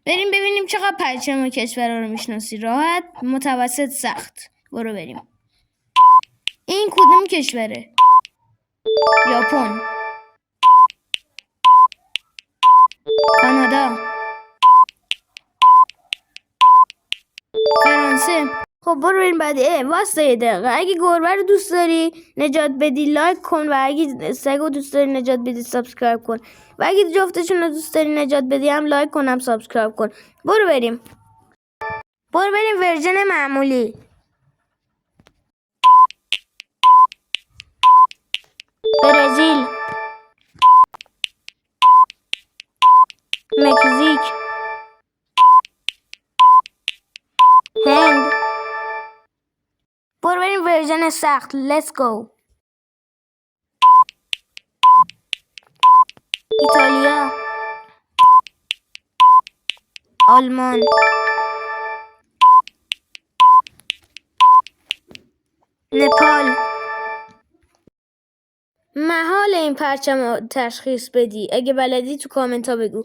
بریم ببینیم چقدر پرچم کشورها رو میشناسی. راحت، متوسط، سخت. برو بریم. این کدوم کشوره؟ ژاپن، کانادا، فرانسه. خب برو بریم بعدی. واسه یه دقیقه، اگه گربه رو دوست داری نجات بدی لایک کن، و اگه سگ رو دوست داری نجات بدی سابسکرایب کن، و اگه جفتشون رو دوست داری نجات بدی هم لایک کن هم سابسکرایب کن. برو بریم ورژن معمولی. برزیل، مکزیک، هند. برو بریم ورژن سخت. Let's go. ایتالیا، آلمان، نپال. محال این پرچم تشخیص بدی. اگه بلدی تو کامنت ها بگو.